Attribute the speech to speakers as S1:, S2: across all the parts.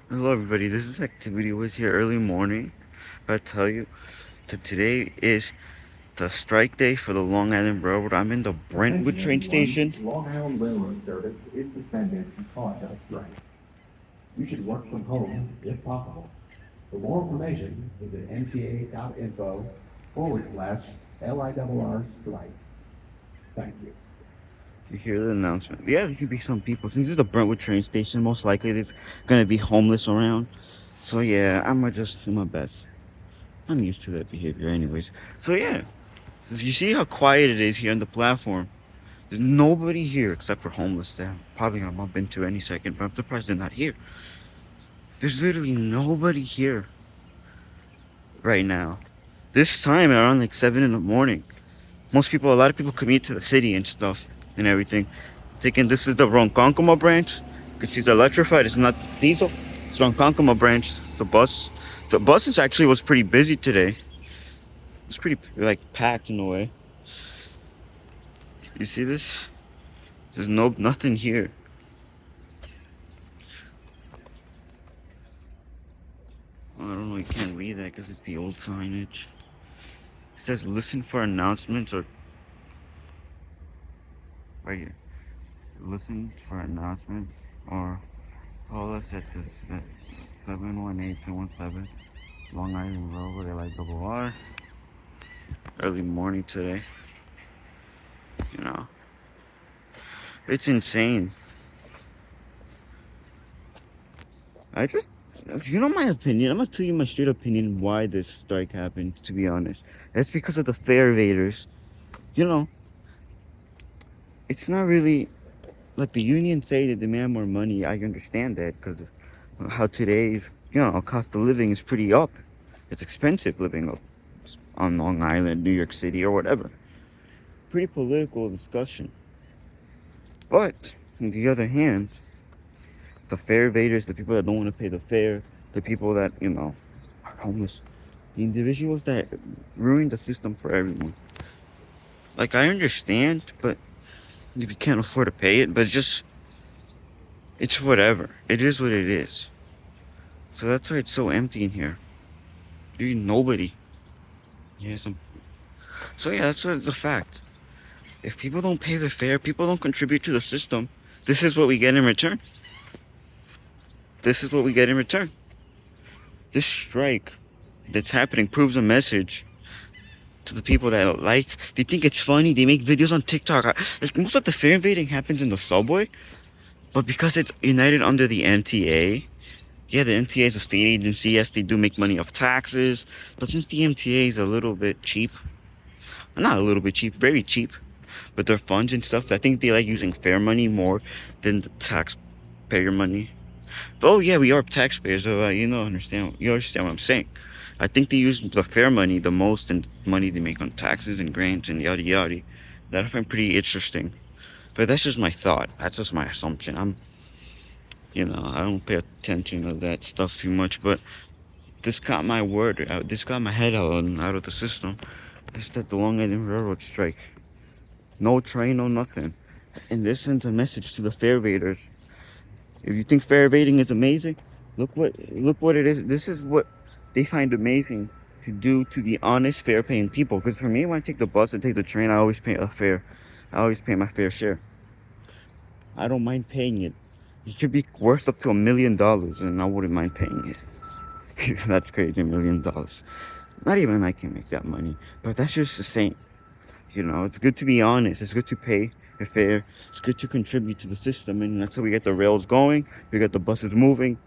S1: Hello everybody, this is Activity was here early morning. I tell you that today is the strike day for the Long Island Railroad. I'm in the Brentwood
S2: Attention
S1: train
S2: everyone,
S1: station.
S2: Long Island Railroad service is suspended because of strike. You should work from home if possible. For more information, visit mta.info/LIRR strike. Thank you.
S1: You hear the announcement. Yeah, there could be some people. Since this is the Brentwood train station, most likely there's gonna be homeless around. So yeah, I'ma just do my best. I'm used to that behavior anyways. So yeah, you see how quiet it is here on the platform. There's nobody here except for homeless that I'm probably gonna bump into any second, but I'm surprised they're not here. There's literally nobody here right now. This time around like 7 in the morning. A lot of people commute to the city and stuff and everything. Thinking this is the Ronkonkoma branch because she's electrified. It's not diesel. It's Ronkonkoma branch. The bus. The buses actually was pretty busy today. It's pretty like packed in a way. You see this? There's nothing here. I don't know. You can't read that because it's the old signage. It says listen for announcements or right here. Listen for announcements or call us at this at 718-217 Long Island Road, LIRR. Early morning today. You know, it's insane. I just, you know, my opinion. I'm gonna tell you my straight opinion why this strike happened. To be honest, it's because of the fare evaders. You know, it's not really like the unions say they demand more money. I understand that because of how today's, cost of living is pretty up. It's expensive living up on Long Island, New York City, or whatever. Pretty political discussion. But on the other hand, the fare evaders, the people that don't want to pay the fare, the people that, are homeless, the individuals that ruin the system for everyone. Like, I understand, but if you can't afford to pay it, but it's whatever. It is what it is. So that's why it's so empty in here. There's nobody. Yeah, so yeah, that's what it's a fact. If people don't pay their fare, people don't contribute to the system, this is what we get in return. This is what we get in return. This strike that's happening proves a message to the people that they think it's funny. They make videos on TikTok. Like most of the fare invading happens in the subway, but because it's united under the MTA, yeah, the MTA is a state agency. Yes, they do make money off taxes, but since the MTA is a little bit cheap, not a little bit cheap, very cheap, with their funds and stuff, I think they like using fare money more than the taxpayer money. But oh yeah, we are taxpayers, so you understand what I'm saying. I think they use the fare money the most and money they make on taxes and grants and yada yada. That I find pretty interesting. But that's just my thought. That's just my assumption. I don't pay attention to that stuff too much, but this got my word out. This got my head out of the system. It's that the Long Island Railroad strike. No train, no nothing. And this sends a message to the fare evaders. If you think fare evading is amazing, look what it is. This is what they find amazing to do to the honest, fare paying people. Because for me, when I take the bus and take the train, I always pay a fare. I always pay my fair share. I don't mind paying it. It could be worth up to $1 million, and I wouldn't mind paying it. That's crazy, $1 million. Not even I can make that money, but that's just the same. It's good to be honest. It's good to pay your fare. It's good to contribute to the system, and that's how we get the rails going. We get the buses moving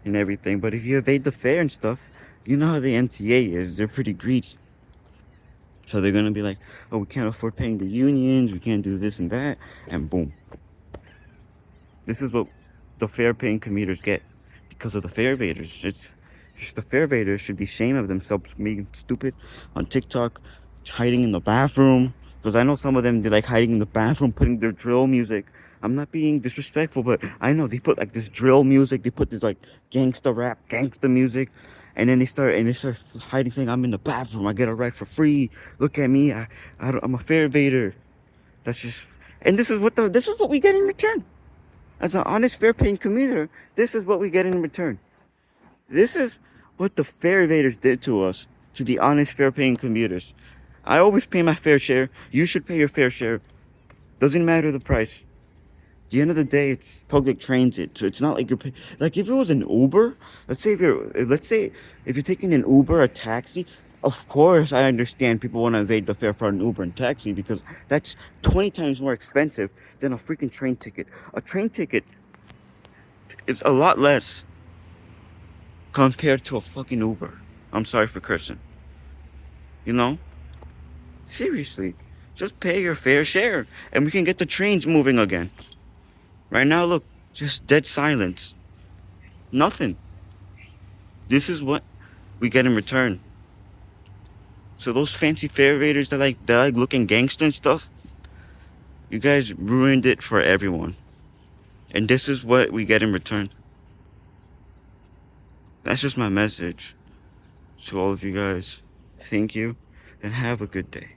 S1: and everything. But if you evade the fare and stuff, you know how the MTA is. They're pretty greedy. So they're gonna be like, "Oh, we can't afford paying the unions. We can't do this and that," and boom. This is what the fare-paying commuters get because of the fare evaders. The fare evaders should be ashamed of themselves being stupid on TikTok, hiding in the bathroom. Because I know some of them, they like hiding in the bathroom, putting their drill music. I'm not being disrespectful, but I know they put like this drill music. They put this like gangsta rap, gangsta music, and then they start hiding, saying, "I'm in the bathroom. I get a ride for free. Look at me. I'm a fare evader." That's just, and this is what we get in return. As an honest, fair-paying commuter, this is what we get in return. This is what the fare evaders did to us, to the honest, fair-paying commuters. I always pay my fair share. You should pay your fair share. Doesn't matter the price. At the end of the day, it's public transit, so it's not like like if it was an Uber. Let's say if you're taking an Uber, a taxi. Of course, I understand people want to evade the fare for an Uber and taxi because that's 20 times more expensive than a freaking train ticket. A train ticket is a lot less compared to a fucking Uber. I'm sorry for cursing. You know? Seriously. Just pay your fair share and we can get the trains moving again. Right now, look, just dead silence. Nothing. This is what we get in return. So those fancy fare raiders that like looking gangster and stuff, you guys ruined it for everyone. And this is what we get in return. That's just my message to all of you guys. Thank you and have a good day.